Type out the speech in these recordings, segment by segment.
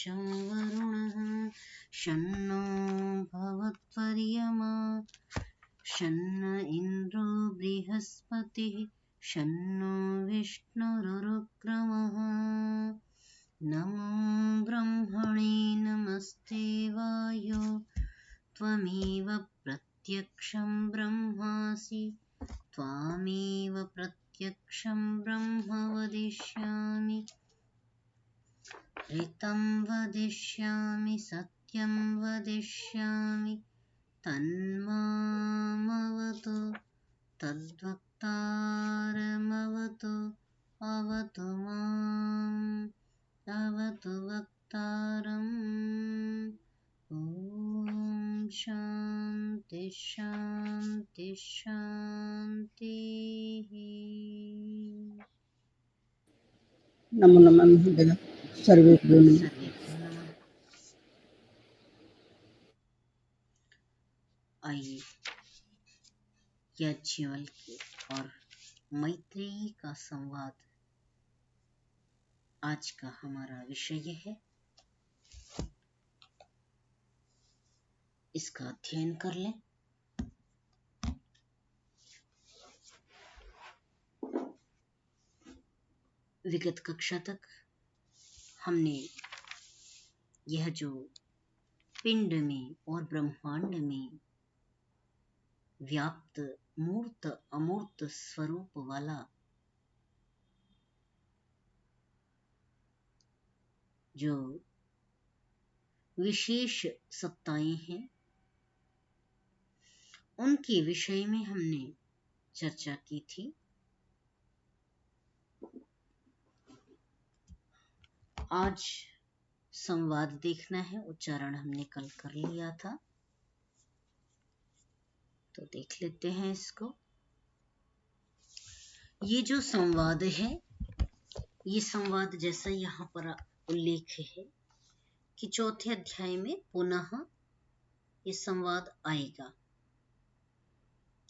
शं वरुणः शन्नो भवत्वर्यमा शन्न इन्द्रो बृहस्पतिः शन्नो विष्णुरुक्रमः नमो ब्रह्मणे नमस्ते वायो त्वमेव प्रत्यक्षं ब्रह्मासि त्वामेव प्रत्यक्षं ब्रह्म वदिष्यामि ऋतं वदिष्यामि सत्यं वदिष्यामि तन्मामवतु तद्वक्तारमवतु अवतु माम् अवतु वक्तारम् ॐ शान्ति शान्ति शान्तिः। नमो नमः महोदय। सर्वेभ्यो नमः। सर्वेभ्यो नमः। आइए याज्ञवल्क्य और मैत्रेयी का संवाद आज का हमारा विषय है। इसका अध्ययन कर लें। विगत कक्षा तक हमने यह जो पिंड में और ब्रह्मांड में व्याप्त मूर्त अमूर्त स्वरूप वाला जो विशेष सत्ताएं हैं उनके विषय में हमने चर्चा की थी। आज संवाद देखना है। उच्चारण हमने कल कर लिया था, तो देख लेते हैं इसको। ये जो संवाद है, ये संवाद जैसा यहाँ पर उल्लेख है कि चौथे अध्याय में पुनः ये संवाद आएगा,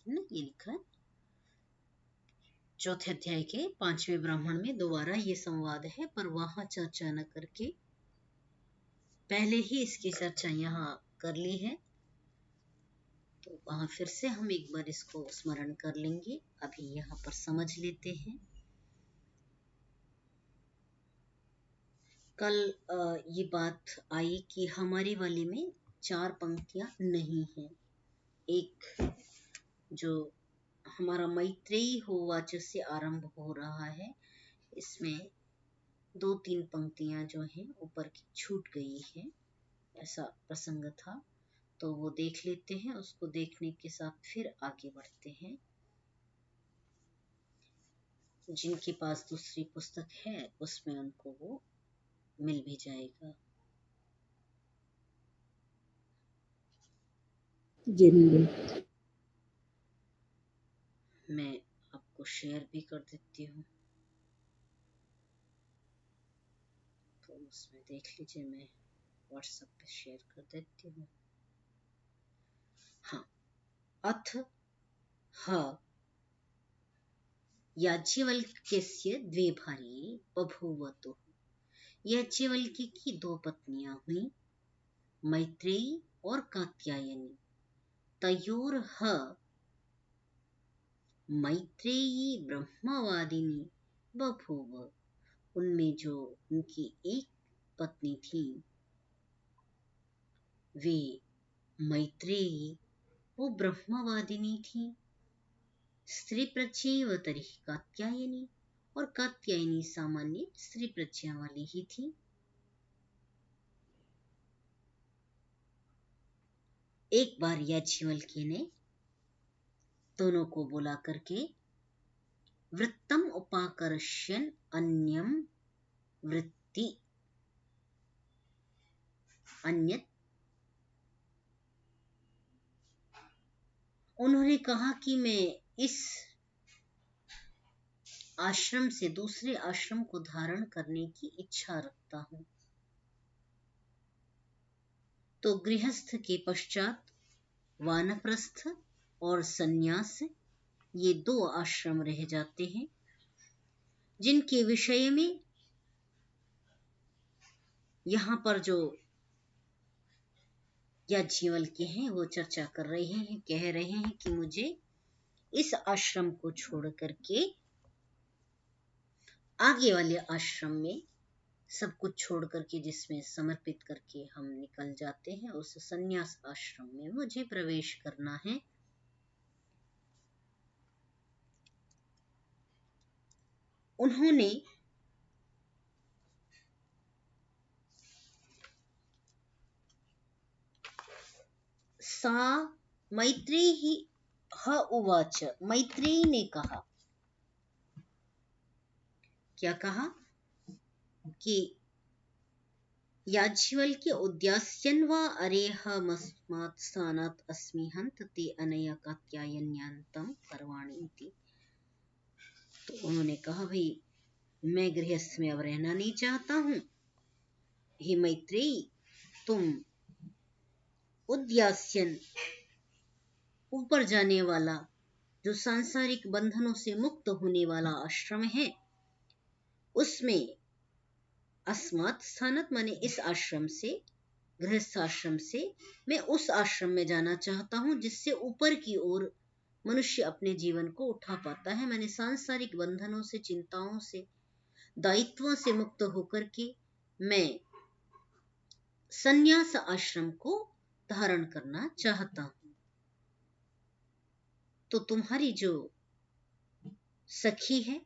है ना? ये लिखा है चौथे अध्याय के 5वें ब्राह्मण में दोबारा ये संवाद है, पर वहां चर्चा न करके पहले ही इसकी चर्चा यहाँ कर ली है, तो वहां फिर से हम एक बार इसको स्मरण कर लेंगे। अभी यहाँ पर समझ लेते हैं। कल ये बात आई कि हमारी वाली में 4 पंक्तियां नहीं हैं। एक जो हमारा मैत्रेयी होवाच से आरंभ हो रहा है, इसमें 2-3 पंक्तियां जो हैं ऊपर की छूट गई है, ऐसा प्रसंग था, तो वो देख लेते हैं। उसको देखने के साथ फिर आगे बढ़ते हैं। जिनके पास दूसरी पुस्तक है उसमें उनको वो मिल भी जाएगा। जी महोदय। मैं आपको शेयर भी कर देती हूँ, तो उसमें देख लीजिए। मैं व्हाट्सएप पे शेयर कर देती हूँ। हाँ, अथ ह याज्ञवल्क्यस्य द्वे भार्ये बभूवतुः। याज्ञवल्क्य की 2 पत्नियां हुई, मैत्रेयी और कात्यायनी। तयोर्ह मैत्रेयी ब्रह्मवादिनी बभूव। उनमें जो उनकी एक पत्नी थी वे मैत्रेयी, वो ब्रह्मवादिनी थी। स्त्री प्रत्यय तरी कात्यायनी, और कात्यायनी सामान्य स्त्री प्रत्यय वाली ही थी। एक बार याज्ञवल्क्य ने दोनों को बुला करके वृत्तम उपाकर्ष्यन् अन्यम वृत्ति अन्यत, उन्होंने कहा कि मैं इस आश्रम से दूसरे आश्रम को धारण करने की इच्छा रखता हूं। तो गृहस्थ के पश्चात वानप्रस्थ और सन्यास, ये 2 आश्रम रह जाते हैं, जिनके विषय में यहाँ पर जो याज्ञवल्क्य हैं वो चर्चा कर रहे हैं, कह रहे हैं कि मुझे इस आश्रम को छोड़ करके आगे वाले आश्रम में सब कुछ छोड़ करके, जिसमें समर्पित करके हम निकल जाते हैं, उस संन्यास आश्रम में मुझे प्रवेश करना है। उन्होंने सा मैत्रेयी ह उवाच, मैत्रेयी ने कहा, क्या कहा कि याज्ञवल्क्य उद्यास्यन् वा अरेहमस्मात् स्थानात् अस्मि हन्त ते अनया कात्यायन्यान्तं करवाणि इति। तो उन्होंने कहा, भाई मैं गृहस्थ में अब रहना नहीं चाहता हूँ, हे मैत्रेयी तुम उद्यास्यन ऊपर जाने वाला, जो सांसारिक बंधनों से मुक्त होने वाला आश्रम है, उसमें अस्मात् स्थानात् माने इस आश्रम से, गृहस्थ आश्रम से मैं उस आश्रम में जाना चाहता हूँ जिससे ऊपर की ओर मनुष्य अपने जीवन को उठा पाता है। मैंने सांसारिक बंधनों से, चिंताओं से, दायित्वों से मुक्त होकर के मैं संन्यास आश्रम को धारण करना चाहता हूँ। तो तुम्हारी जो सखी है,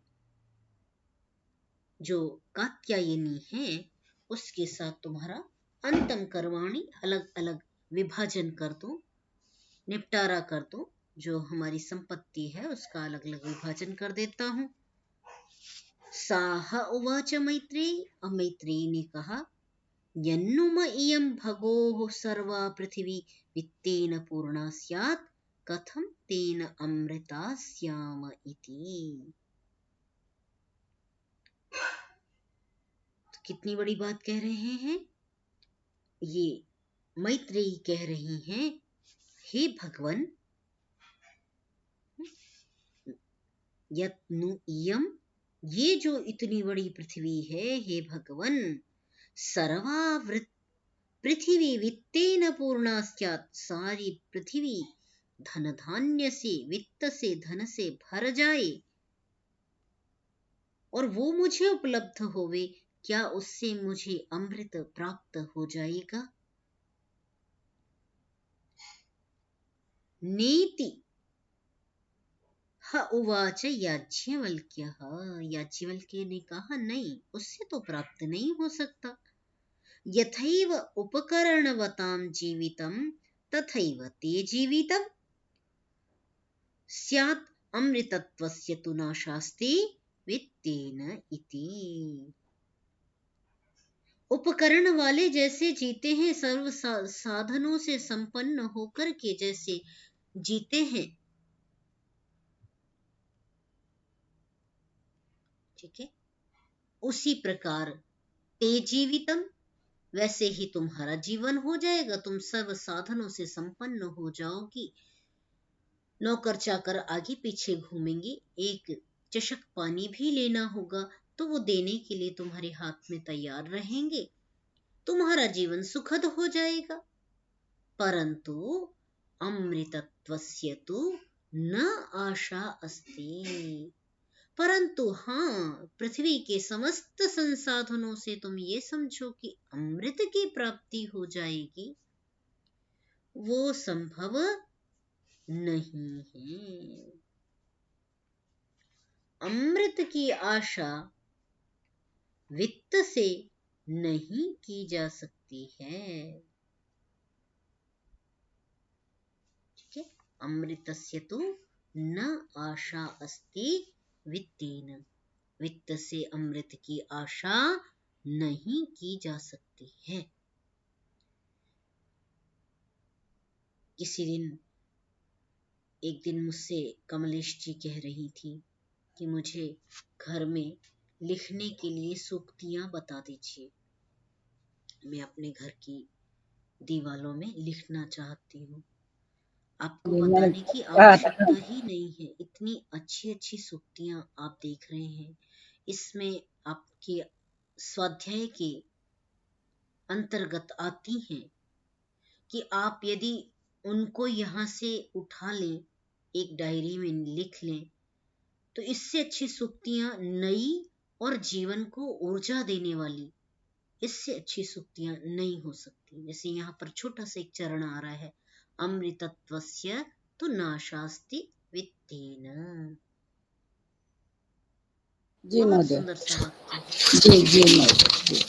जो कात्यायनी है, उसके साथ तुम्हारा अंतम करवाणी, अलग अलग विभाजन कर दो, निपटारा कर दो, जो हमारी संपत्ति है उसका अलग अलग विभाजन कर देता हूँ। साह उवाच मैत्रेयी, मैत्रेयी ने कहा, यन्नुम इयं भगोः सर्वा पृथिवी वित्तेन पूर्णा स्यात् कथं तेन अमृता स्याम इति। तो कितनी बड़ी बात कह रहे हैं ये। मैत्रेयी कह रही हैं, हे भगवन, यत्नु इयं, ये जो इतनी बड़ी पृथ्वी है, हे भगवन, सर्वावृत पृथ्वी वित्तेन पूर्णा स्यात्, सारी पृथ्वी धन धान्य से, वित्त से, धन से भर जाए और वो मुझे उपलब्ध होवे, क्या उससे मुझे अमृत प्राप्त हो जाएगा? नेति ह उवाच याज्ञवल्क्यः, याज्ञवल्क्य ने कहा, नहीं, उससे तो प्राप्त नहीं हो सकता। यथैव उपकरणवतां जीवितं तथैव ते जीवितं स्यात् अमृतत्वस्य तु नाशास्ति वित्तेन इति। उपकरण वाले जैसे जीते हैं, सर्व साधनों से संपन्न होकर के जैसे जीते हैं, ठीक है, उसी प्रकार ते जीवितम, वैसे ही तुम्हारा जीवन हो जाएगा। तुम सर्व साधनों से संपन्न हो जाओगी, नौकर चाकर आगे पीछे घूमेंगे, एक चशक पानी भी लेना होगा तो वो देने के लिए तुम्हारे हाथ में तैयार रहेंगे, तुम्हारा जीवन सुखद हो जाएगा। परंतु अमृतत्वस्य तु न आशा अस्ति, परंतु हाँ, पृथ्वी के समस्त संसाधनों से तुम ये समझो कि अमृत की प्राप्ति हो जाएगी, वो संभव नहीं है। अमृत की आशा वित्त से नहीं की जा सकती है, ठीक है। अमृतस्य तु न आशा अस्ति वित्तेन, वित्त से अमृत की आशा नहीं की जा सकती है। किसी दिन, एक दिन मुझसे कमलेश जी कह रही थी कि मुझे घर में लिखने के लिए सूक्तियां बता दीजिए, मैं अपने घर की दीवालों में लिखना चाहती हूँ। आपको मैंने बताने की कहा था आवश्यकता ही नहीं है, इतनी अच्छी अच्छी सूक्तियां आप देख रहे हैं। इसमें आपके स्वाध्याय के अंतर्गत आती हैं कि आप यदि उनको यहाँ से उठा लें, एक डायरी में लिख लें, तो इससे अच्छी सूक्तियां नई और जीवन को ऊर्जा देने वाली, इससे अच्छी सूक्तियां नहीं हो सकती। जैसे यहाँ पर छोटा सा एक चरण आ रहा है, अमृतत्वस्य तो नाशास्ति वित्तेन। जी बहुत महोदय। सुंदर सा वाक्य है। जी जी महोदय जी।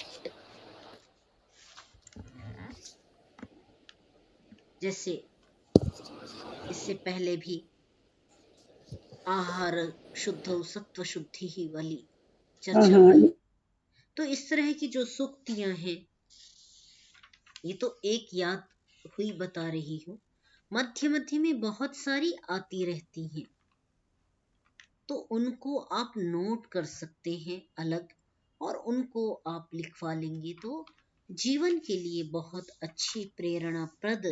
जैसे इससे पहले भी आहार शुद्ध सत्व शुद्धि ही वाली हाँ चर्चा हाँ हुई। तो इस तरह की जो सूक्तियां हैं, ये तो एक याद हुई बता रही हूँ, मध्य मध्य में बहुत सारी आती रहती हैं, तो उनको आप नोट कर सकते हैं अलग, और उनको आप लिखवा लेंगे तो जीवन के लिए बहुत अच्छी प्रेरणाप्रद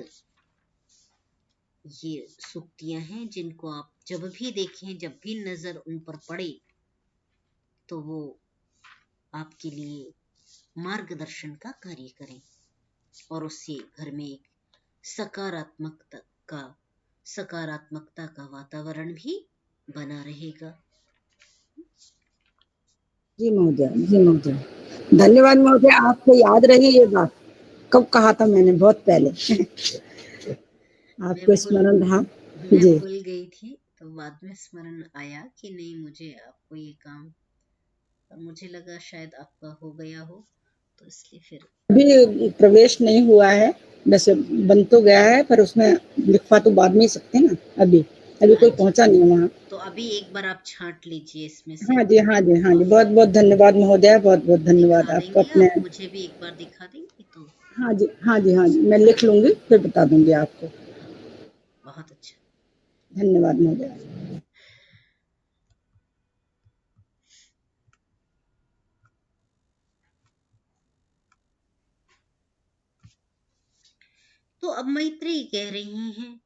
ये सूक्तियां हैं, जिनको आप जब भी देखें, जब भी नजर उन पर पड़े, तो वो आपके लिए मार्गदर्शन का कार्य करें, और उससे घर में एक सकारात्मकता का वातावरण भी बना रहेगा। जी महोदय। जी महोदय, धन्यवाद महोदय। आपको याद रही ये बात? कब कहा था मैंने? बहुत पहले। आपको स्मरण रहा? मैं जी भूल गई थी, तो बाद में स्मरण आया कि नहीं, मुझे आपको ये काम, और मुझे लगा शायद आपका हो गया हो, तो इसलिए फिर। अभी प्रवेश नहीं हुआ है, वैसे बन तो गया है, पर उसमें लिखवा तो बाद में ही सकते हैं ना। अभी अभी हाँ कोई जी, पहुंचा नहीं है वहाँ। तो अभी एक बार आप छांट लीजिए इसमें से, हाँ जी हाँ जी हाँ जी, बहुत बहुत धन्यवाद महोदय, बहुत बहुत धन्यवाद दिखा आपका। देंगे अपने, आप, मुझे भी एक बार दिखा देंगे तो हाँ जी हाँ जी हाँ जी, मैं लिख लूंगी, फिर बता दूंगी आपको। बहुत अच्छा। धन्यवाद महोदय। तो अब मैत्रेयी कह रही हैं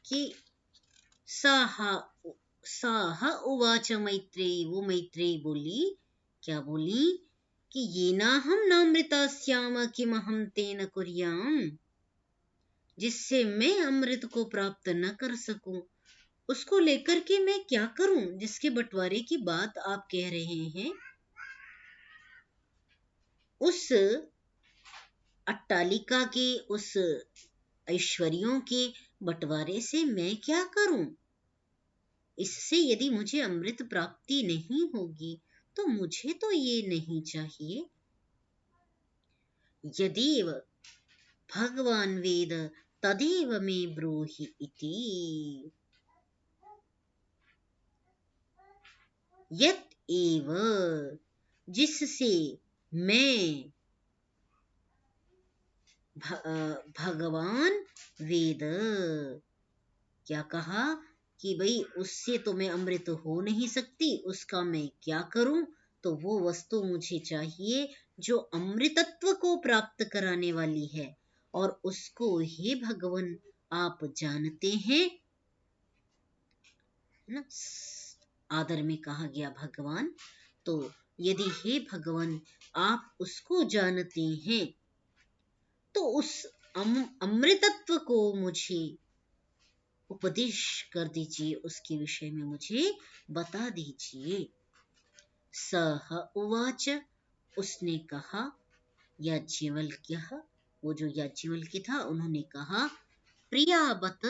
कि साह उवाच मैत्रेयी, वो मैत्रेयी बोली, क्या बोली, कि ये ना हम नामृता श्याम किमहम तेन कुर्याम, जिससे मैं अमृत को प्राप्त न कर सकूं, उसको लेकर के मैं क्या करूं, जिसके बंटवारे की बात आप कह रहे हैं, उस अट्टालिका के, उस ऐश्वर्यों के बंटवारे से मैं क्या करूं। इससे यदि मुझे अमृत प्राप्ति नहीं होगी, तो मुझे तो ये नहीं चाहिए। यदेव भगवान वेद तदेव मे ब्रूहि इति। यत एव, जिससे मैं, भगवान वेद, क्या कहा कि भाई उससे तो मैं अमृत हो नहीं सकती, उसका मैं क्या करूं, तो वो वस्तु मुझे चाहिए जो अमृतत्व को प्राप्त कराने वाली है, और उसको हे भगवान आप जानते हैं ना, आदर में कहा गया भगवान। तो यदि हे भगवान आप उसको जानते हैं, तो उस अमृतत्व को मुझे उपदेश कर दीजिए, उसके विषय में मुझे बता दीजिए। सह उवाच, उसने कहा, याज्ञवल्क्यः, वो जो याज्ञवल्क्य था, उन्होंने कहा, प्रियावत,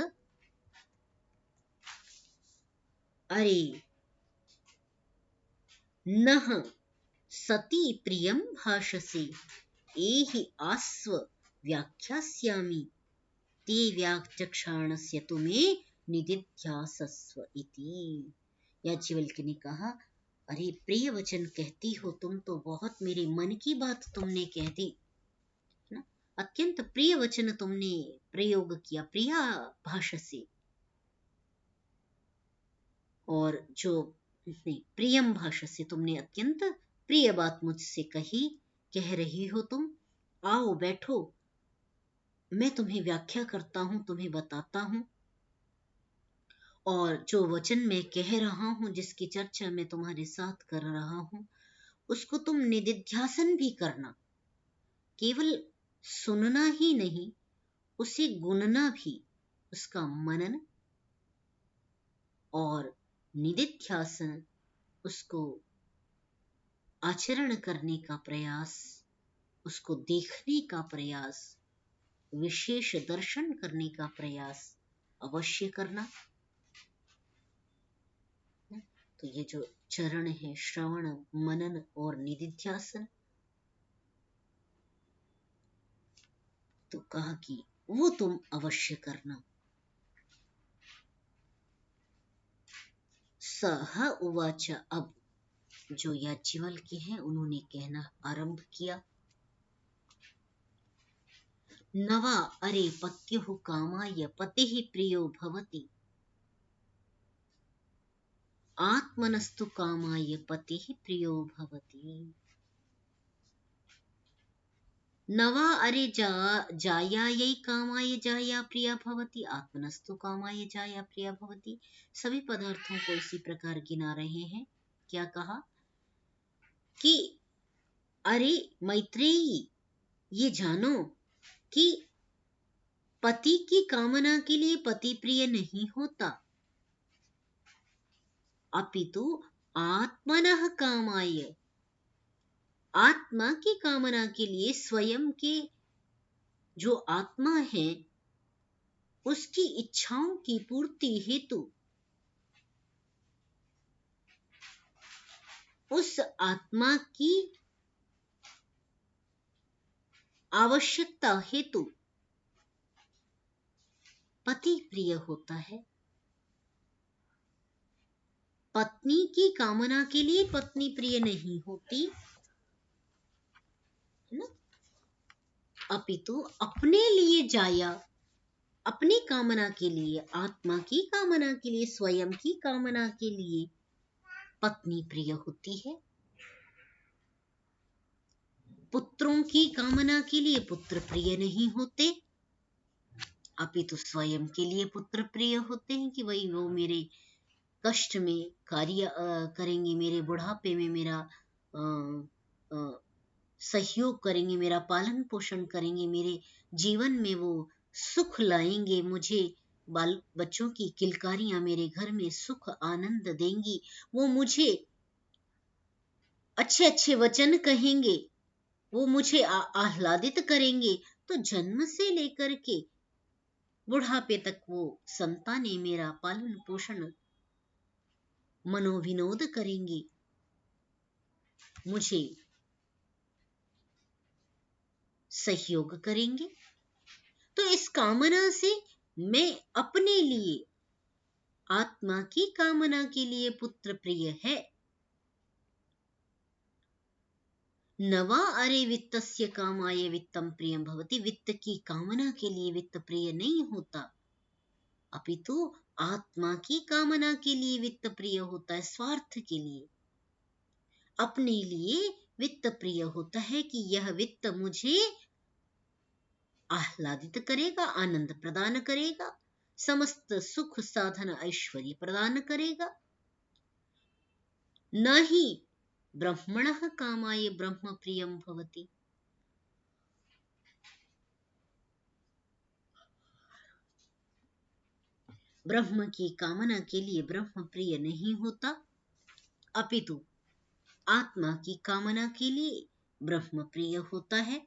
अरे नः सती प्रियं भाषसे, एहि आस्व व्याख्यास्यामि, ते व्याचक्षाणस्य तुम्हें निदिध्यासस्व इति। याज्ञवल्क्य ने कहा, अरे प्रिय वचन कहती हो तुम, तो बहुत मेरे मन की बात तुमने कह दी ना, अत्यंत प्रिय वचन तुमने प्रयोग किया, प्रिया भाषा से, और जो प्रियम भाषा से, तुमने अत्यंत प्रिय बात मुझसे कही, कह रही हो तुम, आओ बैठो, मैं तुम्हें व्याख्या करता हूं, तुम्हें बताता हूं, और जो वचन मैं कह रहा हूं, जिसकी चर्चा मैं तुम्हारे साथ कर रहा हूं, उसको तुम निदिध्यासन भी करना, केवल सुनना ही नहीं, उसे गुनना भी, उसका मनन और निदिध्यासन, उसको आचरण करने का प्रयास, उसको देखने का प्रयास, विशेष दर्शन करने का प्रयास अवश्य करना। तो ये जो चरण है, श्रवण, मनन और निदिध्यासन, तो कहा कि वो तुम अवश्य करना। सह उवाच, अब जो याज्ञवल्क्य हैं उन्होंने कहना आरंभ किया। नवा अरे पत्युः कामाय पतिः प्रियो भवति, आत्मनस्तु कामाय पतिः प्रियो भवति। नवा अरे जायायै कामाय जाया प्रिया भवति, आत्मनस्तु कामाय जाया प्रिया भवति। सभी पदार्थों को इसी प्रकार गिना रहे हैं। क्या कहा कि अरे मैत्रेयी, ये जानो कि पति की कामना के लिए पति प्रिय नहीं होता, अपितु आत्मनः कामाय, आत्मा की कामना के लिए, स्वयं के जो आत्मा है उसकी इच्छाओं की पूर्ति हेतु, उस आत्मा की आवश्यकता हेतु पति प्रिय होता है। पत्नी की कामना के लिए पत्नी प्रिय नहीं होती, है ना? अपितु अपने लिए जाया, अपनी कामना के लिए, आत्मा की कामना के लिए, स्वयं की कामना के लिए पत्नी प्रिय होती है। पुत्रों की कामना के लिए पुत्र प्रिय नहीं होते, अपितु स्वयं के लिए पुत्र प्रिय होते हैं कि वही वो मेरे कष्ट में कार्य करेंगे, मेरे बुढ़ापे में मेरा सहयोग करेंगे, मेरा पालन पोषण करेंगे, मेरे जीवन में वो सुख लाएंगे, मुझे बाल बच्चों की किलकारियां मेरे घर में सुख आनंद देंगी, वो मुझे अच्छे अच्छे वचन कहेंगे, वो मुझे आह्लादित करेंगे। तो जन्म से लेकर के बुढ़ापे तक वो संतानें मेरा पालन पोषण मनोविनोद करेंगी, मुझे सहयोग करेंगे। तो इस कामना से मैं अपने लिए, आत्मा की कामना के लिए पुत्र प्रिय है। नवा अरे वित्तस्य कामाय वित्तम प्रियम भवति, वित्त की कामना के लिए वित्त प्रिय नहीं होता, अपितु आत्मा की कामना के लिए वित्त प्रिय होता है। स्वार्थ के लिए, अपने लिए वित्त प्रिय होता है कि यह वित्त मुझे आह्लादित करेगा, आनंद प्रदान करेगा, समस्त सुख साधन ऐश्वर्य प्रदान करेगा। न ही ब्रह्मणः कामाय ब्रह्म प्रियम भवति, ब्रह्म की कामना के लिए ब्रह्म प्रिय नहीं होता, अपितु आत्मा की कामना के लिए ब्रह्म प्रिय होता है।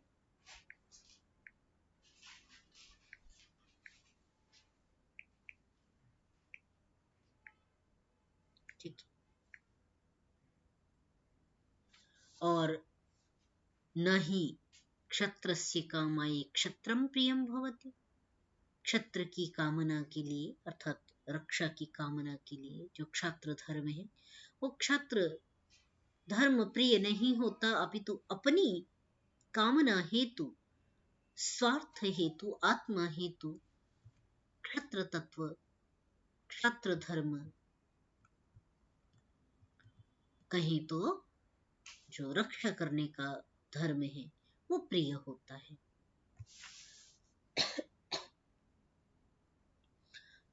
ठीक। और न ही क्षत्रस्य कामाय क्षत्रम प्रियम भवति, क्षत्र की कामना के लिए अर्थात रक्षा की कामना के लिए जो क्षत्र धर्म है, वो क्षत्र धर्म प्रिय नहीं होता, अपितु अपनी कामना हेतु, स्वार्थ हेतु, आत्मा हेतु क्षत्र तत्व, क्षत्र धर्म, कहीं तो जो रक्षा करने का धर्म है वो प्रिय होता है।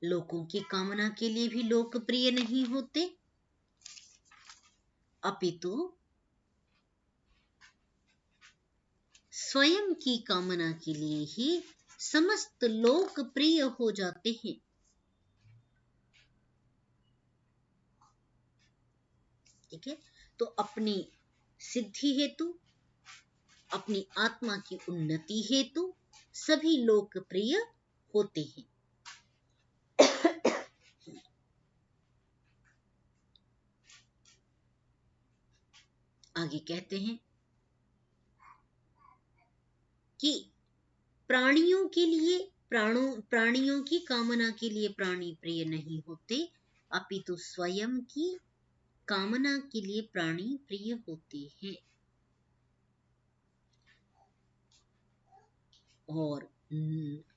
लोगों की कामना के लिए भी लोक प्रिय नहीं होते, अपितु स्वयं की कामना के लिए ही समस्त लोकप्रिय हो जाते हैं। ठीक है, तो अपनी सिद्धि हेतु, अपनी आत्मा की उन्नति हेतु सभी लोकप्रिय होते हैं। आगे कहते हैं कि प्राणियों के लिए प्राणियों की कामना के लिए प्राणी प्रिय नहीं होते, अपितु स्वयं की कामना के लिए प्राणी प्रिय होते हैं। और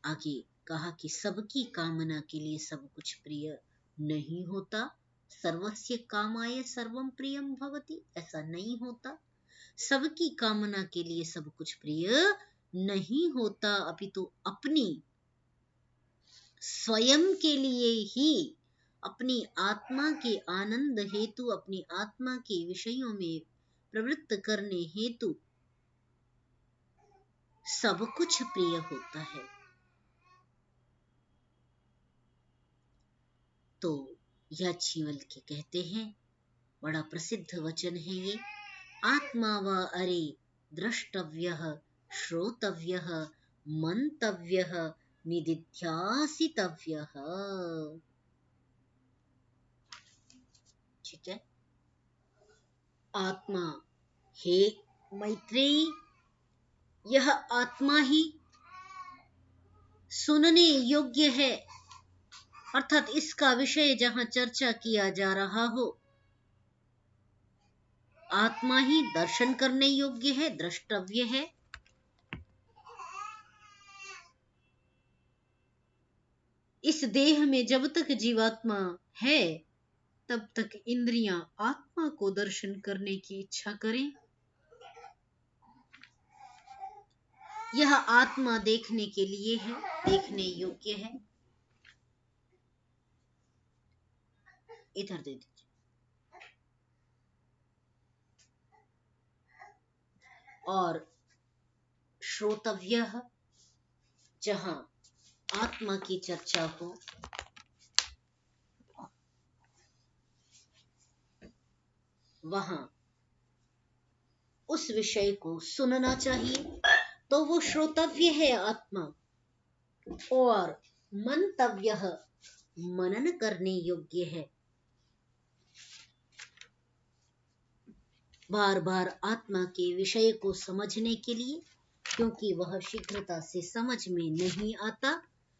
आगे कहा कि सबकी कामना के लिए सब कुछ प्रिय नहीं होता। सर्वस्य कामाय सर्वम प्रियम भवति, ऐसा नहीं होता। सबकी कामना के लिए सब कुछ प्रिय नहीं होता, अपितु अपनी स्वयं के लिए ही, अपनी आत्मा के आनंद हेतु, अपनी आत्मा के विषयों में प्रवृत्त करने हेतु सब कुछ प्रिय होता है। तो याज्ञवल्क्य कहते हैं, बड़ा प्रसिद्ध वचन है ये, आत्मा व अरे द्रष्टव्यः श्रोतव्यः मंतव्यः निदिध्यासितव्यः। ठीक है, आत्मा, हे मैत्रेयी, यह आत्मा ही सुनने योग्य है, अर्थात इसका विषय जहां चर्चा किया जा रहा हो, आत्मा ही दर्शन करने योग्य है, द्रष्टव्य है। इस देह में जब तक जीवात्मा है तब तक इंद्रियां आत्मा को दर्शन करने की इच्छा करें। यह आत्मा देखने के लिए है, देखने योग्य है। इधर दे दीजिए। और श्रोतव्य, जहां आत्मा की चर्चा हो, वहां उस विषय को सुनना चाहिए, तो वो श्रोतव्य है आत्मा। और मंतव्य, मनन करने योग्य है। बार बार आत्मा के विषय को समझने के लिए, क्योंकि वह शीघ्रता से समझ में नहीं आता,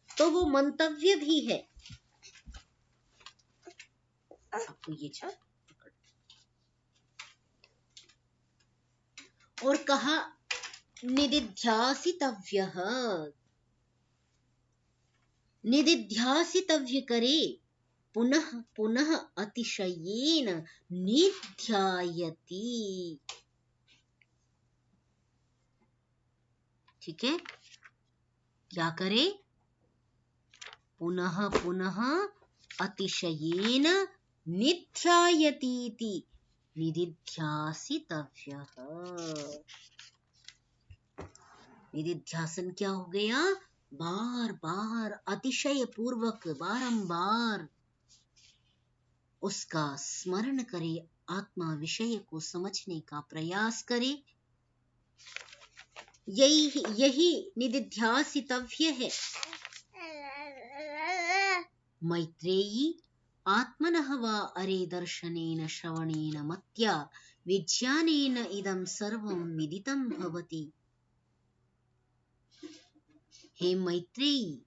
तो वो मंतव्य भी है। आपको ये और कहा निदिध्यासितव्यः, निदिध्यासितव्य करे, पुनः पुनः अतिशयेन निध्यायति। ठीक है, क्या करे? पुनः पुनः अतिशयेन निध्यायतीति, निदिध्यासितव्यः। निदिध्यासन क्या हो गया? बार बार अतिशय पूर्वक बारंबार उसका स्मरण करे, आत्मा विषय को समझने का प्रयास करे। यही निदिध्यासितव्य है। मैत्रेयी, आत्मनः वा अरे दर्शनेन श्रवणेन मत्या विज्ञानेन इदं सर्वं विदितं भवति। हे मैत्रेयी,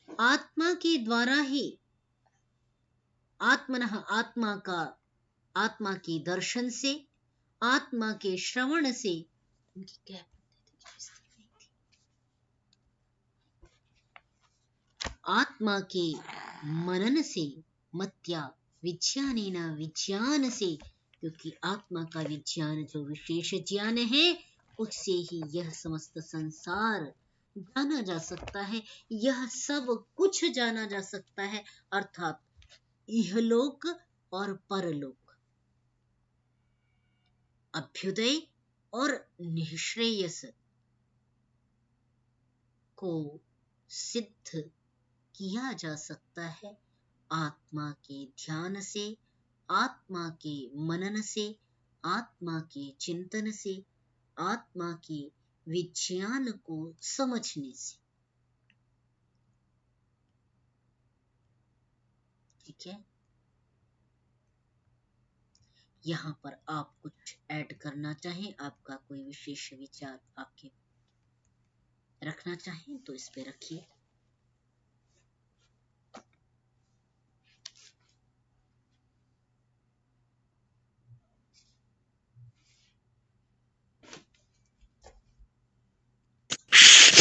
आत्मा के द्वारा ही, आत्मनः आत्मा के दर्शन से, आत्मा के श्रवण से, आत्मा के मनन से, मत्या विज्ञानेन, विज्ञान से, क्योंकि आत्मा का विज्ञान जो विशेष ज्ञान है, उससे ही यह समस्त संसार जाना जा सकता है, यह सब कुछ जाना जा सकता है, अर्थात इहलोक और परलोक, अभ्युदय और निःश्रेयस, को सिद्ध किया जा सकता है आत्मा के ध्यान से, आत्मा के मनन से, आत्मा के चिंतन से, आत्मा के विज्ञान को समझने से। ठीक है, यहाँ पर आप कुछ ऐड करना चाहें, आपका कोई विशेष विचार आपके रखना चाहें तो इस पे रखिए।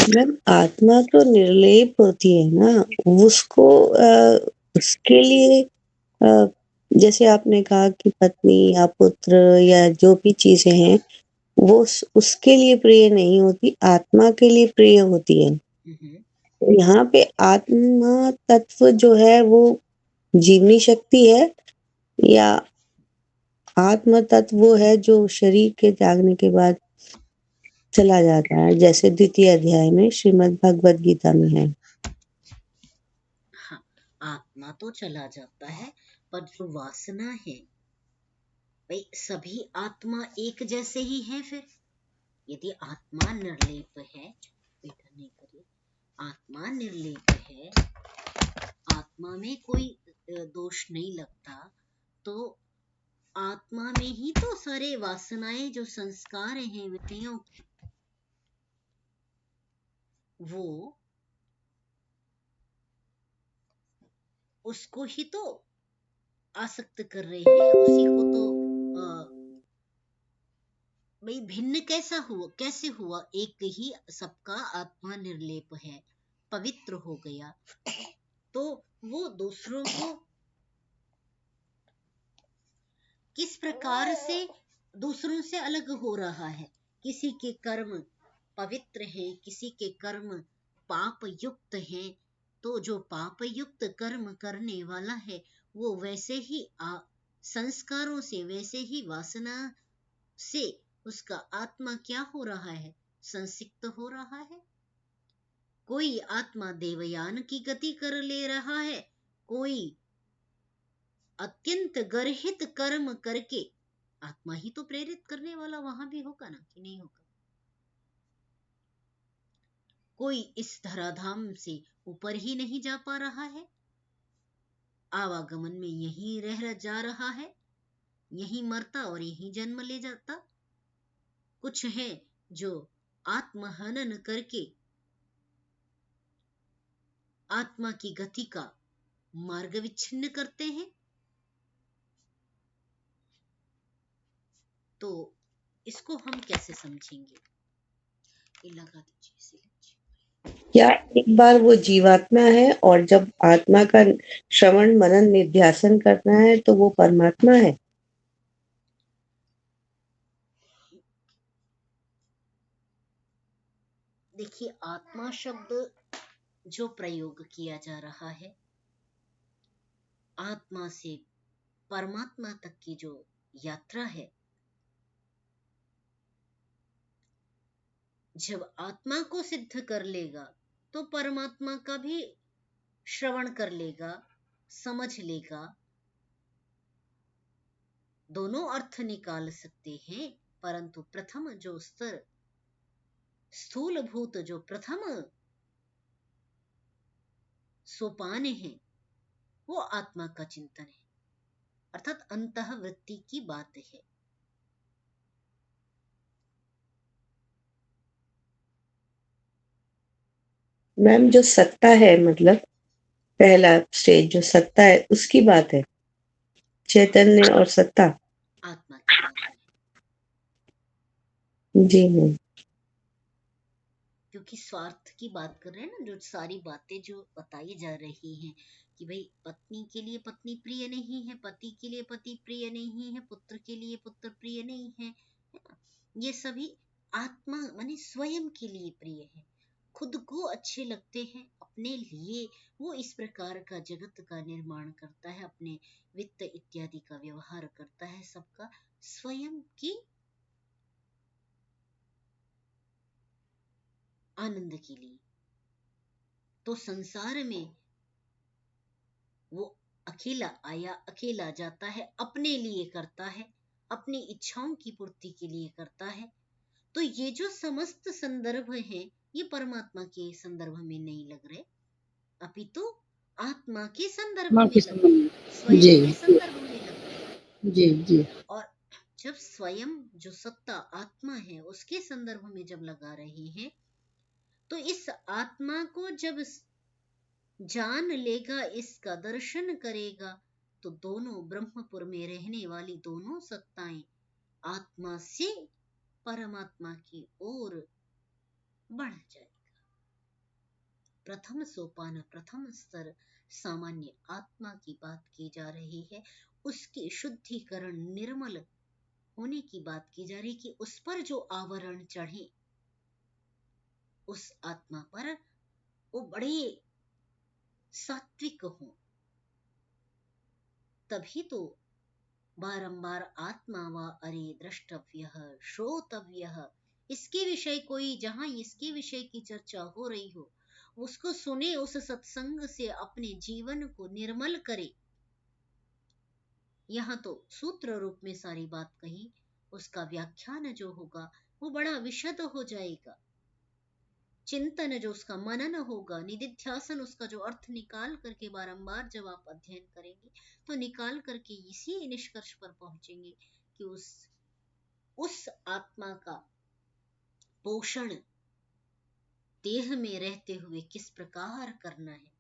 मैम आत्मा तो निर्लेप होती है ना, उसको उसके लिए जैसे आपने कहा कि पत्नी या पुत्र या जो भी चीजें हैं वो उसके लिए प्रिय नहीं होती, आत्मा के लिए प्रिय होती है। तो यहाँ पे आत्मा तत्व जो है वो जीवनी शक्ति है या आत्म तत्व वो है जो शरीर के त्यागने के बाद चला जाता है, जैसे द्वितीय अध्याय में श्रीमद् भगवद गीता में है। हाँ, आत्मा तो चला जाता है, पर जो वासना है, भाई सभी आत्मा एक जैसे ही है। फिर यदि आत्मा निर्लेप है, बेटा नहीं करिए, आत्मा निर्लेप है, आत्मा में कोई दोष नहीं लगता, तो आत्मा में ही तो सारे वासनाएं जो संस्कार हैं विषयों की, वो उसको ही तो आसक्त कर रहे हैं, उसी को तो भाई भिन्न कैसे हुआ, एक ही सबका आत्मा निर्लेप है, पवित्र हो गया, तो वो दूसरों को किस प्रकार से दूसरों से अलग हो रहा है। किसी के कर्म पवित्र है, किसी के कर्म पाप युक्त है, तो जो पाप युक्त कर्म करने वाला है वो वैसे ही संस्कारों से, वैसे ही वासना से उसका आत्मा क्या हो रहा है, संसिक्त हो रहा है। कोई आत्मा देवयान की गति कर ले रहा है, कोई अत्यंत गर्हित कर्म करके, आत्मा ही तो प्रेरित करने वाला वहां भी होगा ना, कि नहीं होगा। कोई इस धराधाम से ऊपर ही नहीं जा पा रहा है, आवागमन में यहीं रह जा रहा है, यहीं मरता और यहीं जन्म ले जाता। कुछ है जो आत्महनन करके आत्मा की गति का मार्ग विच्छिन्न करते हैं। तो इसको हम कैसे समझेंगे, ये लगा दीजिए। क्या एक बार वो जीवात्मा है और जब आत्मा का श्रवण मनन निध्यासन करना है तो वो परमात्मा है? देखिए, आत्मा शब्द जो प्रयोग किया जा रहा है, आत्मा से परमात्मा तक की जो यात्रा है, जब आत्मा को सिद्ध कर लेगा तो परमात्मा का भी श्रवण कर लेगा, समझ लेगा। दोनों अर्थ निकाल सकते हैं, परंतु प्रथम जो स्तर, स्थूलभूत जो प्रथम सोपान है, वो आत्मा का चिंतन है, अर्थात अंतःवृत्ति की बात है। मैम जो सत्ता है, मतलब पहला स्टेज जो सत्ता है उसकी बात है, चैतन्य और सत्ता। आत्मा की बात है, जी मैम। क्योंकि स्वार्थ की बात कर रहे हैं ना, जो सारी बातें जो बताई जा रही हैं कि भाई पत्नी के लिए पत्नी प्रिय नहीं है, पति के लिए पति प्रिय नहीं है, पुत्र के लिए पुत्र प्रिय नहीं है, है ना? ये सभी आत्मा माने स्वयं के लिए प्रिय है, खुद को अच्छे लगते हैं, अपने लिए वो इस प्रकार का जगत का निर्माण करता है, अपने वित्त इत्यादि का व्यवहार करता है, सबका स्वयं की आनंद के लिए। तो संसार में वो अकेला आया, अकेला जाता है, अपने लिए करता है, अपनी इच्छाओं की पूर्ति के लिए करता है। तो ये जो समस्त संदर्भ हैं, ये परमात्मा के संदर्भ में नहीं लग रहे, अपितु आत्मा के संदर्भ माँ में के लग रहे, संबंध। जी स्वयं के संदर्भ में लग रहे। जी जी। और जब स्वयं जो सत्ता आत्मा है उसके संदर्भ में जब लगा रहे हैं, तो इस आत्मा को जब जान लेगा, इसका दर्शन करेगा, तो दोनों ब्रह्मपुर में रहने वाली दोनों सत्ताएं आत्मा से परमात्मा की ओर बढ़ जाएगा। प्रथम सोपान, प्रथम स्तर सामान्य आत्मा की बात की जा रही है, उसके शुद्धिकरण, निर्मल होने की बात की जा रही, कि उस पर जो आवरण चढ़े, उस आत्मा पर वो बड़े सात्विक हो। तभी तो बारंबार आत्मा व अरे द्रष्टव्य श्रोतव्य, इसके विषय कोई, जहां इसके विषय की चर्चा हो रही हो, उसको सुने, उस सत्संग से अपने जीवन को निर्मल करे। यहाँ तो सूत्र रूप में सारी बात कही, उसका व्याख्यान जो होगा वो बड़ा विशद हो जाएगा। चिंतन जो उसका मनन होगा, निदिध्यासन उसका जो अर्थ निकाल करके बारंबार जब आप अध्ययन करेंगे, तो निकाल करके इसी निष्कर्ष पर पहुंचेंगे कि उस आत्मा का पोषण देह में रहते हुए किस प्रकार करना है।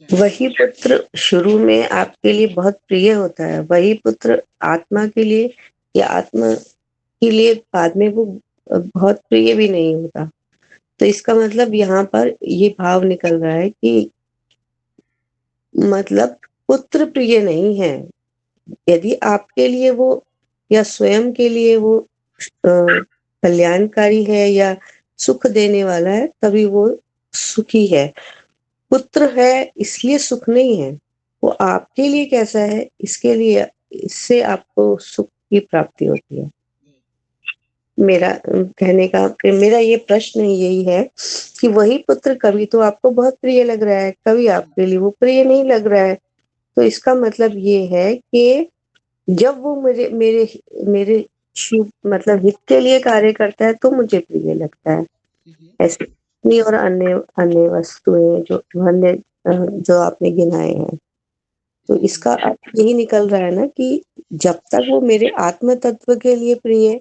वही पुत्र शुरू में आपके लिए बहुत प्रिय होता है, वही पुत्र आत्मा के लिए या आत्मा के लिए बाद में वो बहुत प्रिय भी नहीं होता। तो इसका मतलब यहाँ पर ये भाव निकल रहा है कि मतलब पुत्र प्रिय नहीं है। यदि आपके लिए वो या स्वयं के लिए वो कल्याणकारी है या सुख देने वाला है, तभी वो सुखी है। पुत्र है इसलिए सुख नहीं है, वो आपके लिए कैसा है, इसके लिए, इससे आपको सुख की प्राप्ति होती है। मेरा कहने का मेरा ये प्रश्न यही है कि वही पुत्र कभी तो आपको बहुत प्रिय लग रहा है, कभी आपके लिए वो प्रिय नहीं लग रहा है। तो इसका मतलब ये है कि जब वो मेरे मेरे मेरे शुभ मतलब हित के लिए कार्य करता है तो मुझे प्रिय लगता है। ऐसे अग्नि और अन्य अन्य वस्तुएं जो अन्य जो आपने गिनाए हैं, तो इसका अर्थ यही निकल रहा है ना कि जब तक वो मेरे आत्म तत्व के लिए प्रिय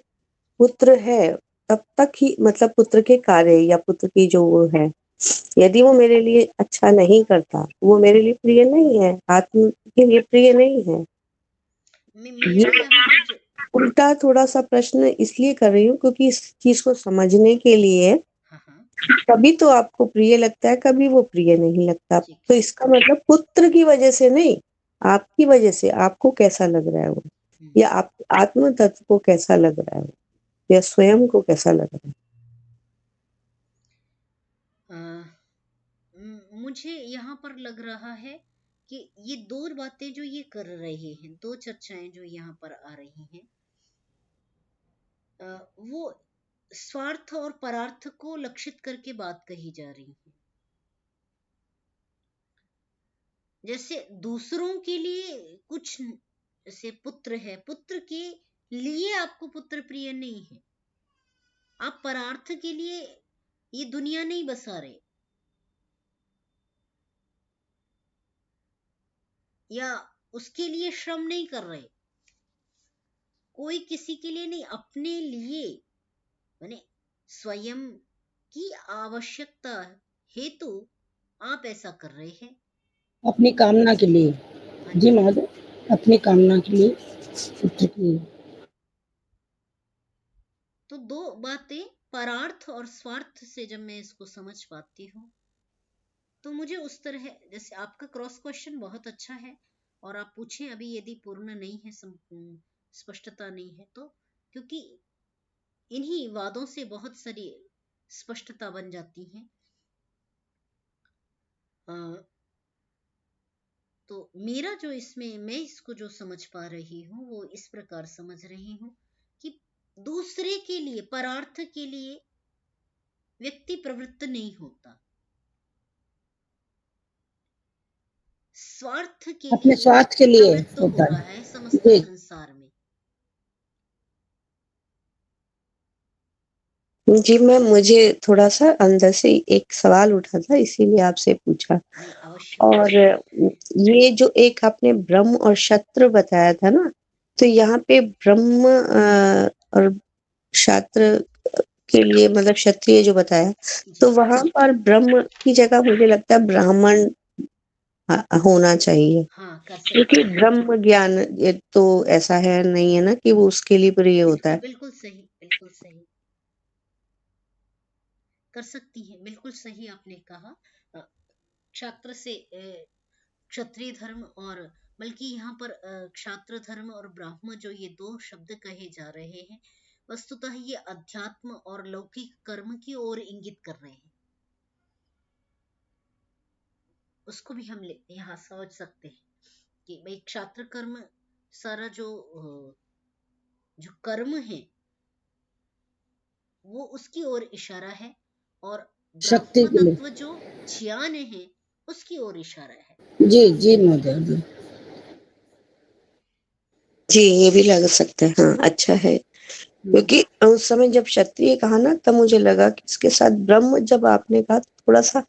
पुत्र है, तब तक ही मतलब पुत्र के कार्य या पुत्र की जो वो है, यदि वो मेरे लिए अच्छा नहीं करता, वो मेरे लिए प्रिय नहीं है, आत्म के लिए प्रिय नहीं है। मेरा यहाँ पर जो उल्टा थोड़ा सा प्रश्न इसलिए कर रही हूँ क्योंकि इस चीज को समझने के लिए कभी तो आपको प्रिय लगता है, कभी वो प्रिय नहीं लगता। तो इसका मतलब पुत्र की वजह से नहीं, आपकी वजह से आपको कैसा लग रहा है वो, या आप आत्म तत्व को कैसा लग रहा है वो, या स्वयं को कैसा लग रहा है। मुझे यहाँ पर लग रहा है कि ये दो बातें जो ये कर रहे हैं, दो चर्चाएं जो यहाँ पर आ रही हैं, वो स्वार्थ और परार्थ को लक्षित करके बात कही जा रही है। जैसे दूसरों के लिए कुछ, जैसे पुत्र है, पुत्र के लिए आपको पुत्र प्रिय नहीं है, आप परार्थ के लिए ये दुनिया नहीं बसा रहे, या उसके लिए श्रम नहीं कर रहे, कोई किसी के लिए नहीं, अपने लिए, माने स्वयं की आवश्यकता हेतु आप ऐसा कर रहे हैं, अपनी कामना के लिए। जी महोदय, अपनी कामना के लिए, पुत्र के लिए। तो दो बातें परार्थ और स्वार्थ से जब मैं इसको समझ पाती हूँ, तो मुझे उस तरह, जैसे आपका क्रॉस क्वेश्चन बहुत अच्छा है, और आप पूछें अभी यदि पूर्ण नहीं है, स्पष्टता नहीं है, तो क्योंकि इन्हीं वादों से बहुत सारी स्पष्टता बन जाती है। तो मेरा जो इसमें मैं इसको जो समझ पा रही हूँ वो इस प्रकार समझ रही हूँ कि दूसरे के लिए, परार्थ के लिए व्यक्ति प्रवृत्त नहीं होता, स्वार्थ के अपने लिए स्वार्थ के लिए प्रवृत्त हो होता रहा है। है समस्त जी संसार में। जी मैम, मुझे थोड़ा सा अंदर से एक सवाल उठा था, इसीलिए आपसे पूछा। नहीं, अवश्य और पूछिए। ये जो एक आपने ब्रह्म और क्षत्र बताया था ना, तो यहाँ पे ब्रह्म और क्षत्र के लिए मतलब क्षत्रिय जो बताया, जी तो वहां पर ब्रह्म की जगह मुझे लगता है ब्राह्मण होना चाहिए, हाँ, कर सकते क्योंकि हैं। ब्रह्म ज्ञान ये तो ऐसा है नहीं है ना कि वो उसके लिए प्रिय होता बिल्कुल है। बिल्कुल सही, बिल्कुल सही, कर सकती हैं, बिल्कुल सही आपने कहा। क्षात्र से क्षत्रिय धर्म, और बल्कि यहाँ पर क्षात्र धर्म और ब्राह्मण जो ये दो शब्द कहे जा रहे हैं, वस्तुतः ये अध्यात्म और लौकिक कर्म की ओर इंगित कर रहे हैं। उसको भी हम यहाँ समझ सकते हैं कि भाई क्षात्र कर्म सारा जो कर्म है वो उसकी ओर इशारा है, और शक्ति ब्राह्म के लिए। तत्व जो ज्ञान है उसकी ओर इशारा है। जी जी महोदय जी। जी, ये भी लग सकता है। हाँ, अच्छा है। क्योंकि उस समय जब क्षत्रिय कहा ना, तब मुझे लगा कि इसके साथ ब्रह्म जब आपने कहा, थोड़ा-सा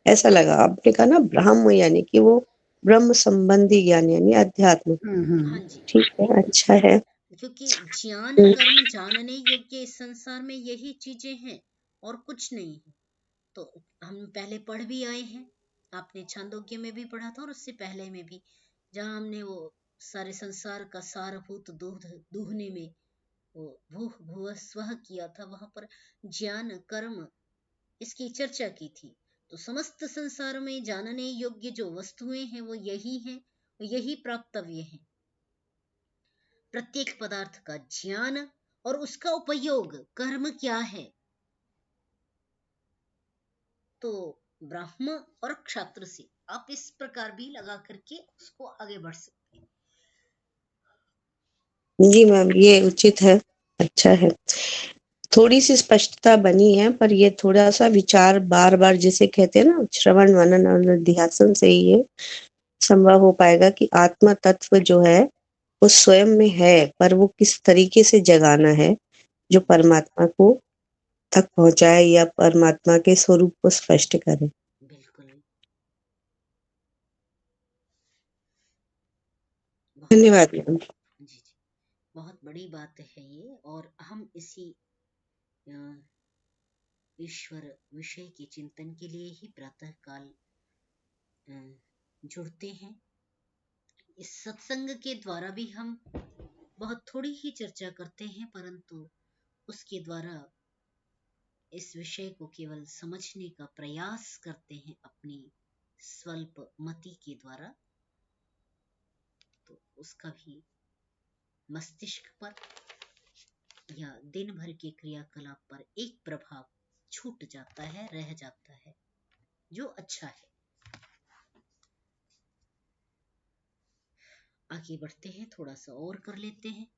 ऐसा लगा। आपने कहा ना ब्राह्म, यानी कि वो ब्रह्म संबंधी ज्ञान यानी अध्यात्म। हाँ हम्म। जी, ठीक है, अच्छा है। क्योंकि ज्ञान हुँ, कर्म जानने योग्य इस संसार में यही चीजें हैं और कुछ नहीं है। तो हम पहले पढ़ भी आए हैं, आपने छांदोग्य में भी पढ़ा था और उससे पहले में भी, जहाँ हमने वो सारे संसार का सारभूत दूध दूहने में वो भूह भुव स्वः किया था, वहां पर ज्ञान कर्म इसकी चर्चा की थी। तो समस्त संसार में जानने योग्य जो वस्तुएं हैं वो यही हैं, यही प्राप्तव्य है। प्रत्येक पदार्थ का ज्ञान और उसका उपयोग कर्म क्या है, तो ब्राह्मण और क्षत्र से आप इस प्रकार भी लगा करके उसको आगे बढ़ सकते हैं। जी मैम, ये उचित है, अच्छा है। थोड़ी-सी स्पष्टता बनी है, पर ये थोड़ा-सा विचार बार-बार, जिसे कहते हैं ना, श्रवण, मनन और निधिध्यासन से ही ये संभव हो पाएगा कि आत्मा तत्व जो है, वो स्वयं में है, पर वो किस तरीके से जगाना है, जो परमात्मा को तक पहुँचाए या परमात्मा के स्वरूप को स्पष्ट करे। बिल्कुल, बहुत धन्यवाद मैम। जी जी, बहुत बड़ी बात है ये, और हम इसी अ, ईश्वर विषय के चिंतन के लिए ही प्रातः काल जुड़ते हैं। इस सत्संग के द्वारा भी हम बहुत थोड़ी ही चर्चा करते हैं, परंतु उसके द्वारा इस विषय को केवल समझने का प्रयास करते हैं अपनी स्वल्प मति के द्वारा, तो उसका भी मस्तिष्क पर या दिन भर के क्रियाकलाप पर एक प्रभाव छूट जाता है, रह जाता है, जो अच्छा है। आगे बढ़ते हैं, थोड़ा सा और कर लेते हैं।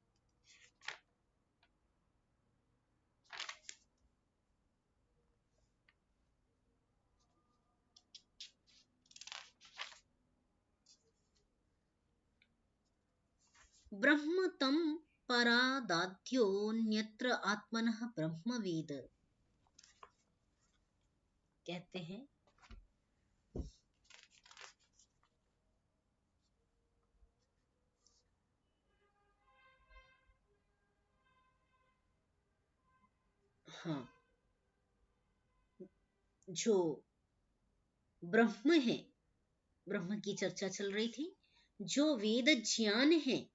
ब्रह्म तम परादाद्योन्यत्र आत्मनः ब्रह्मवेद, कहते हैं। हाँ, जो ब्रह्म है, ब्रह्म की चर्चा चल रही थी, जो वेद ज्ञान है,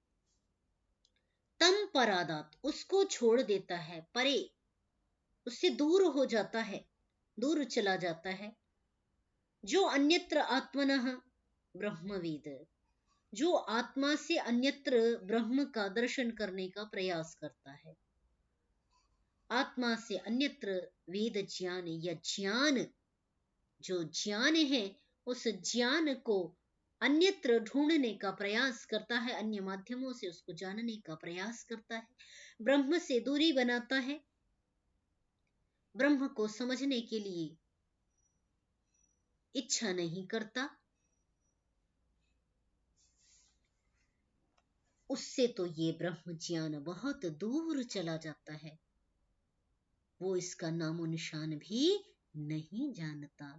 तम परादात उसको छोड़ देता है, परे उससे दूर हो जाता है, दूर चला जाता है। जो अन्यत्र आत्मनः ब्रह्मवेद, जो आत्मा से अन्यत्र ब्रह्म का दर्शन करने का प्रयास करता है, आत्मा से अन्यत्र वेद ज्ञान या ज्ञान, जो ज्ञान है उस ज्ञान को अन्यत्र ढूंढने का प्रयास करता है, अन्य माध्यमों से उसको जानने का प्रयास करता है, ब्रह्म से दूरी बनाता है, ब्रह्म को समझने के लिए इच्छा नहीं करता, उससे तो ये ब्रह्म ज्ञान बहुत दूर चला जाता है, वो इसका नामो निशान भी नहीं जानता।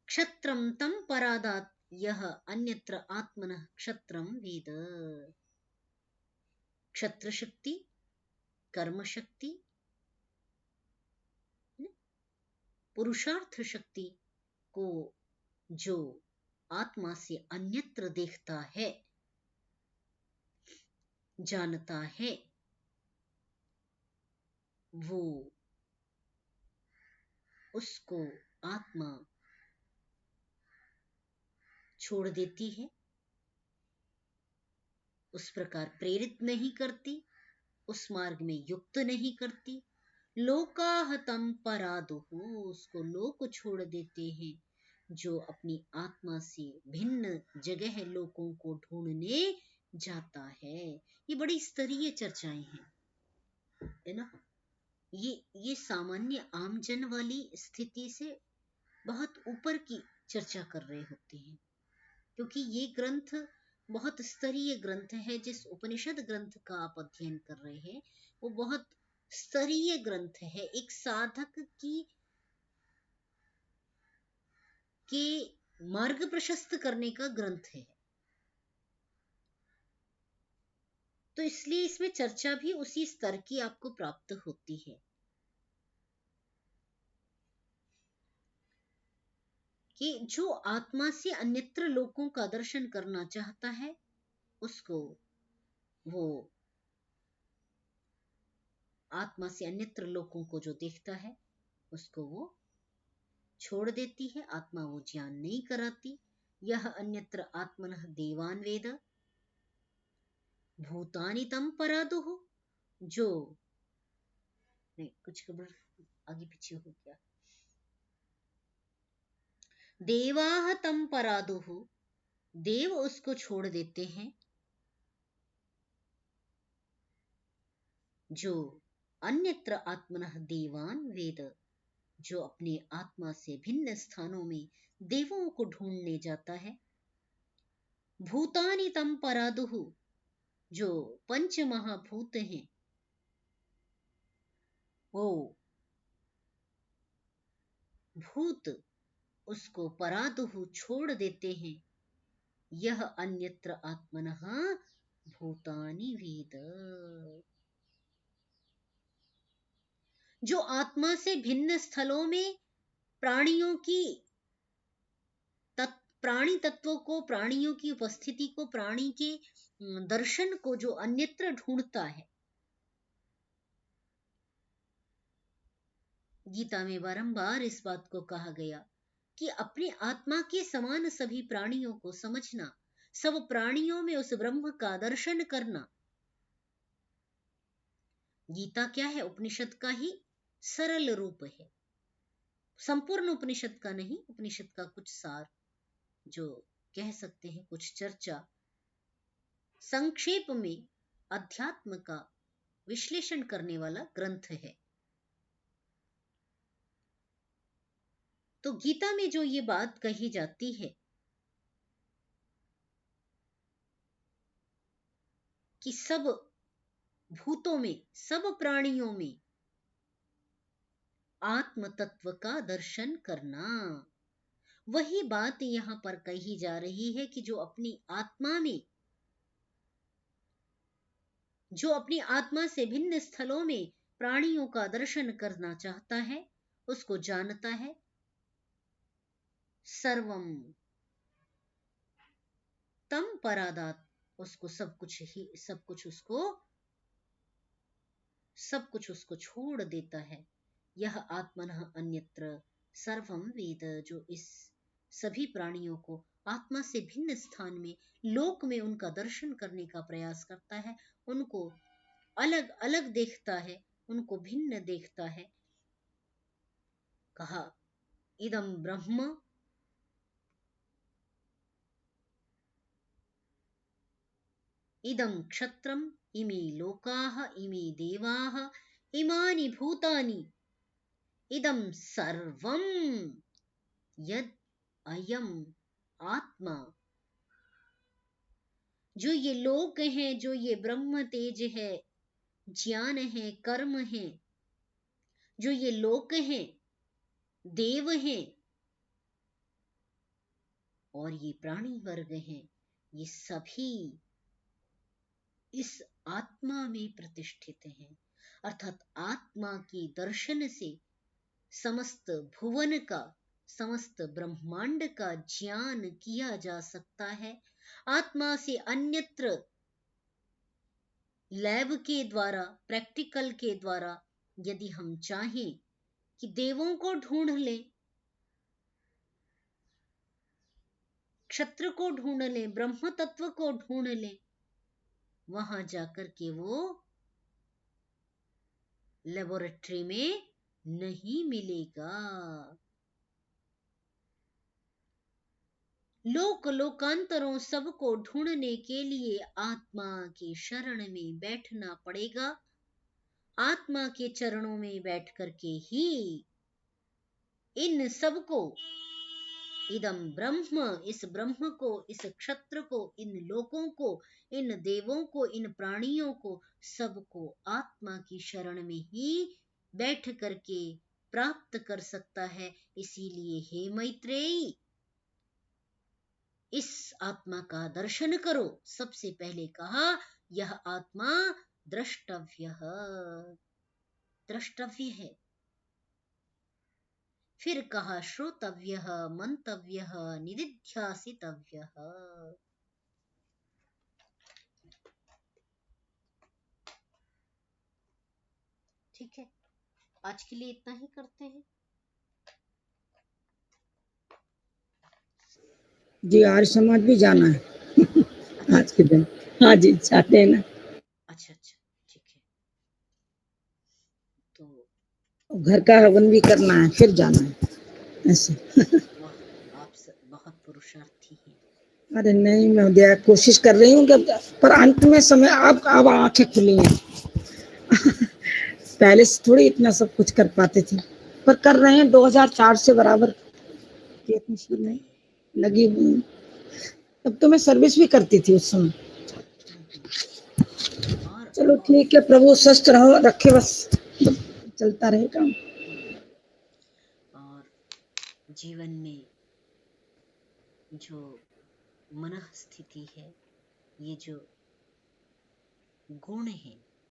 क्षत्रम तम परादात यह अन्यत्र आत्मनः क्षत्रम वेद। क्षत्र शक्ति, कर्म शक्ति, पुरुषार्थ शक्ति को जो आत्मा से अन्यत्र देखता है, जानता है, वो उसको आत्मा छोड़ देती है, उस प्रकार प्रेरित नहीं करती, उस मार्ग में युक्त नहीं करती। लोकाहतम परादुहु, उसको लोक छोड़ देते हैं, जो अपनी आत्मा से भिन्न जगह लोकों को ढूंढने जाता है। ये बड़ी स्तरीय चर्चाएं हैं, है ना। ये सामान्य आमजन वाली स्थिति से बहुत ऊपर की चर्चा कर रहे होते हैं, क्योंकि ये ग्रंथ बहुत स्तरीय ग्रंथ है। जिस उपनिषद ग्रंथ का आप अध्ययन कर रहे हैं वो बहुत स्तरीय ग्रंथ है, एक साधक के मार्ग प्रशस्त करने का ग्रंथ है। तो इसलिए इसमें चर्चा भी उसी स्तर की आपको प्राप्त होती है। कि जो आत्मा से अन्यत्र लोकों का दर्शन करना चाहता है, उसको वो आत्मा से अन्यत्र लोकों को जो देखता है उसको वो छोड़ देती है, आत्मा वो ज्ञान नहीं कराती। यह अन्यत्र आत्मनः देवान वेद भूतानि तम परादुः, जो नहीं कुछ खबर आगे पीछे हो गया। देवाह तम परादुः, देव उसको छोड़ देते हैं, जो अन्यत्र आत्मनः देवान वेद, जो अपने आत्मा से भिन्न स्थानों में देवों को ढूंढने जाता है। भूतानि तम परादुः, जो पंच महाभूत हैं वो भूत उसको परादुः छोड़ देते हैं। यह अन्यत्र आत्मनः भूतानि वेद, जो आत्मा से भिन्न स्थलों में प्राणियों की प्राणी तत्वों को, प्राणियों की उपस्थिति को, प्राणी के दर्शन को जो अन्यत्र ढूंढता है। गीता में बारंबार इस बात को कहा गया कि अपनी आत्मा के समान सभी प्राणियों को समझना, सब प्राणियों में उस ब्रह्म का दर्शन करना। गीता क्या है? उपनिषद का ही सरल रूप है, संपूर्ण उपनिषद का नहीं, उपनिषद का कुछ सार, जो कह सकते हैं कुछ चर्चा, संक्षेप में अध्यात्म का विश्लेषण करने वाला ग्रंथ है। तो गीता में जो ये बात कही जाती है कि सब भूतों में, सब प्राणियों में आत्म तत्व का दर्शन करना, वही बात यहां पर कही जा रही है कि जो अपनी आत्मा में, जो अपनी आत्मा से भिन्न स्थलों में प्राणियों का दर्शन करना चाहता है, उसको जानता है। सर्वम तम परादात, उसको सब कुछ उसको छोड़ देता है। यह आत्मनः अन्यत्र सर्वम वेद, जो इस सभी प्राणियों को आत्मा से भिन्न स्थान में, लोक में उनका दर्शन करने का प्रयास करता है, उनको अलग अलग देखता है, उनको भिन्न देखता है। कहा इदम ब्रह्म इदं क्षत्रम इमे लोकाः इमे देवाः इमानि भूतानि इदं सर्वं यद अयम आत्मा। जो ये लोक हैं, जो ये ब्रह्म तेज है, ज्ञान है, कर्म है, जो ये लोक हैं, देव हैं और ये प्राणी वर्ग हैं, ये सभी इस आत्मा में प्रतिष्ठित हैं। अर्थात आत्मा के दर्शन से समस्त भुवन का, समस्त ब्रह्मांड का ज्ञान किया जा सकता है। आत्मा से अन्यत्र लैब के द्वारा, प्रैक्टिकल के द्वारा यदि हम चाहें कि देवों को ढूंढ लें, क्षत्र को ढूंढ लें, ब्रह्म तत्व को ढूंढ लें, वहां जाकर के वो लेबोरेटरी में नहीं मिलेगा। लोक लोकांतरों सबको ढूंढने के लिए आत्मा के शरण में बैठना पड़ेगा। आत्मा के चरणों में बैठ करके ही इन सबको, इदम ब्रह्म, इस ब्रह्म को, इस क्षत्र को, इन लोकों को, इन देवों को, इन प्राणियों को, सबको आत्मा की शरण में ही बैठ करके प्राप्त कर सकता है। इसीलिए हे मैत्रेयी, इस आत्मा का दर्शन करो। सबसे पहले कहा यह आत्मा द्रष्टव्य है। फिर कहा श्रोतव्य, मंतव्य, निदिध्यासितव्य। ठीक है, आज के लिए इतना ही करते हैं। जी आर्य समाज भी जाना है आज के दिन। हाँ जी चाहते हैं ना। अच्छा अच्छा, ठीक है। तो घर का हवन भी करना है, फिर जाना है ऐसे। वाह, आप बहुत पुरुषार्थी हैं। अरे नहीं महोदया, कोशिश कर रही हूँ कि, पर अंत में समय अब आंखें खुली हैं। पहले से थोड़ी इतना सब कुछ कर पाते थे, पर कर रहे हैं 2004 से बराबर यत्नशील में लगी हुई। तब तो मैं सर्विस भी करती थी उस समय। चलो ठीक है, प्रभु स्वस्थ रहो रखे, बस चलता रहे काम। और जीवन में जो मन स्थिति है, ये जो गुण है,